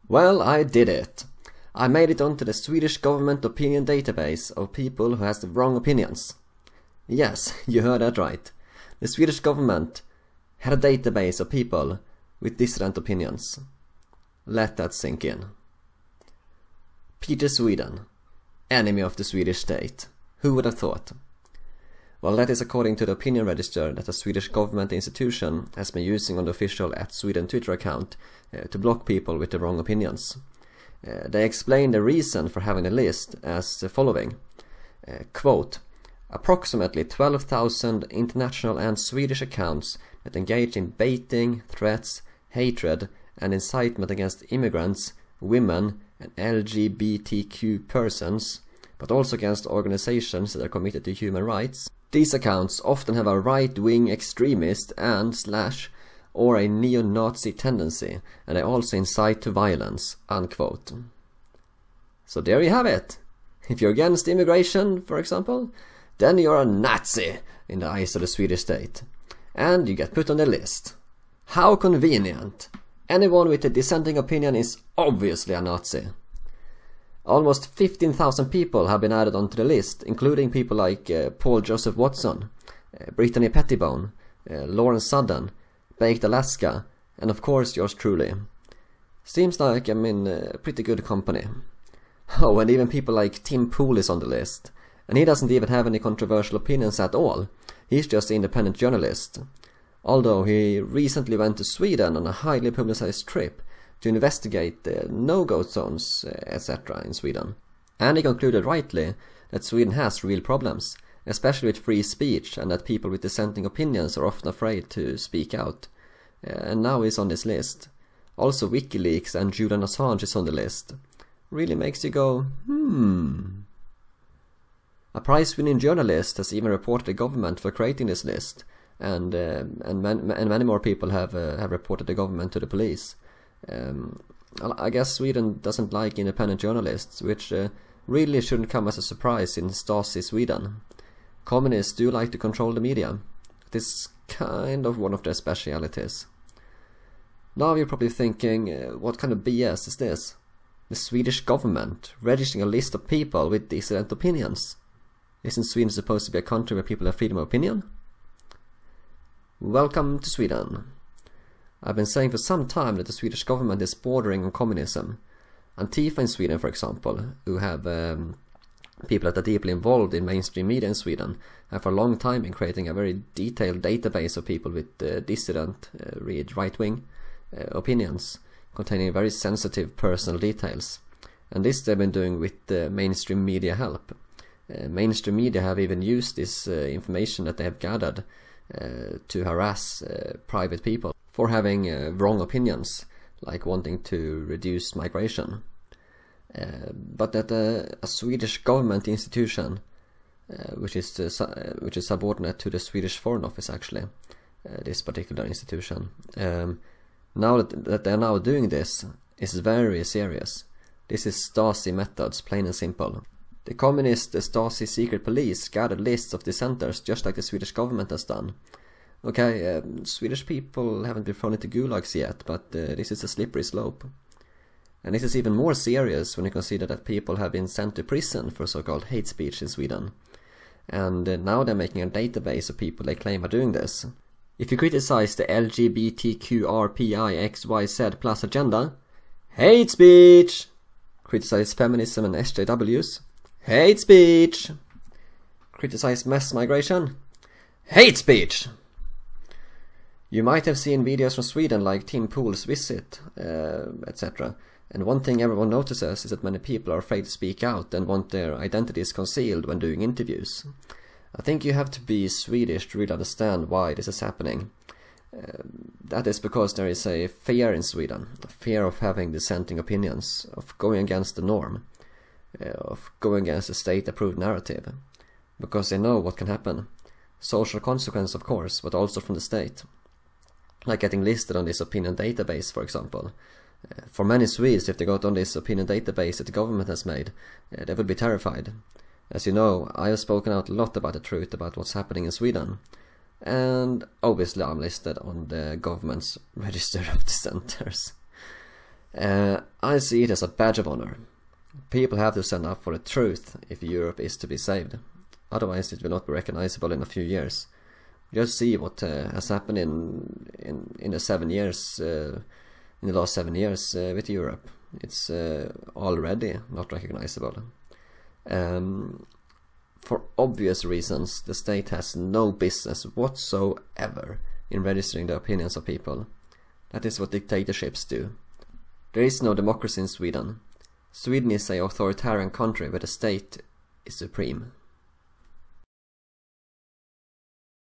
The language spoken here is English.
Well, I did it. I made it onto the Swedish government opinion database of people who has the wrong opinions. Yes, you heard that right. The Swedish government had a database of people with dissident opinions. Let that sink in. Peter Sweden, enemy of the Swedish state. Who would have thought? Well, that is according to the opinion register that the Swedish government institution has been using on the official @Sweden Twitter account to block people with the wrong opinions. They explain the reason for having the list as the following. Quote, approximately 12,000 international and Swedish accounts that engage in baiting, threats, hatred and incitement against immigrants, women and LGBTQ persons, but also against organizations that are committed to human rights. These accounts often have a right-wing extremist and / or a neo-Nazi tendency, and they also incite to violence, unquote. So there you have it. If you're against immigration, for example, then you're a Nazi in the eyes of the Swedish state. And you get put on the list. How convenient. Anyone with a dissenting opinion is obviously a Nazi. Almost 15,000 people have been added onto the list, including people like Paul Joseph Watson, Brittany Pettibone, Lawrence Sudden, Baked Alaska, and of course yours truly. Seems like I'm in pretty good company. Oh, and even people like Tim Pool is on the list. And he doesn't even have any controversial opinions at all. He's just an independent journalist. Although he recently went to Sweden on a highly publicized trip to investigate the no-go zones, etc. in Sweden. And he concluded rightly that Sweden has real problems, especially with free speech, and that people with dissenting opinions are often afraid to speak out. And now he's on this list. Also WikiLeaks and Julian Assange is on the list. Really makes you go, A prize-winning journalist has even reported the government for creating this list, and many more people have reported the government to the police. I guess Sweden doesn't like independent journalists, which really shouldn't come as a surprise in Stasi Sweden. Communists do like to control the media. It is kind of one of their specialities. Now you're probably thinking, what kind of BS is this? The Swedish government registering a list of people with dissident opinions. Isn't Sweden supposed to be a country where people have freedom of opinion? Welcome to Sweden. I've been saying for some time that the Swedish government is bordering on communism. Antifa in Sweden, for example, who have people that are deeply involved in mainstream media in Sweden, have for a long time been creating a very detailed database of people with dissident, right-wing opinions, containing very sensitive personal details. And this they've been doing with mainstream media help. Mainstream media have even used this information that they have gathered to harass private people for having wrong opinions, like wanting to reduce migration. But that a Swedish government institution, which is subordinate to the Swedish Foreign Office actually, this particular institution, now that they're now doing this is very serious. This is Stasi methods, plain and simple. The communist Stasi secret police gathered lists of dissenters just like the Swedish government has done. Okay, Swedish people haven't been thrown into gulags yet, but this is a slippery slope. And this is even more serious when you consider that people have been sent to prison for so-called hate speech in Sweden. And now they're making a database of people they claim are doing this. If you criticize the LGBTQRPIXYZ plus agenda, hate speech! Criticize feminism and SJWs, hate speech! Criticize mass migration, hate speech! You might have seen videos from Sweden like Tim Pool's visit, etc. And one thing everyone notices is that many people are afraid to speak out and want their identities concealed when doing interviews. I think you have to be Swedish to really understand why this is happening. That is because there is a fear in Sweden, a fear of having dissenting opinions, of going against the norm, of going against a state-approved narrative, because they know what can happen. Social consequence, of course, but also from the state. Like getting listed on this opinion database, for example. For many Swedes, if they got on this opinion database that the government has made, they would be terrified. As you know, I have spoken out a lot about the truth about what's happening in Sweden. And obviously I'm listed on the government's register of dissenters. I see it as a badge of honor. People have to stand up for the truth if Europe is to be saved. Otherwise it will not be recognizable in a few years. Just see what has happened in the 7 years, in the last 7 years with Europe. It's already not recognizable. For obvious reasons, the state has no business whatsoever in registering the opinions of people. That is what dictatorships do. There is no democracy in Sweden. Sweden is an authoritarian country where the state is supreme.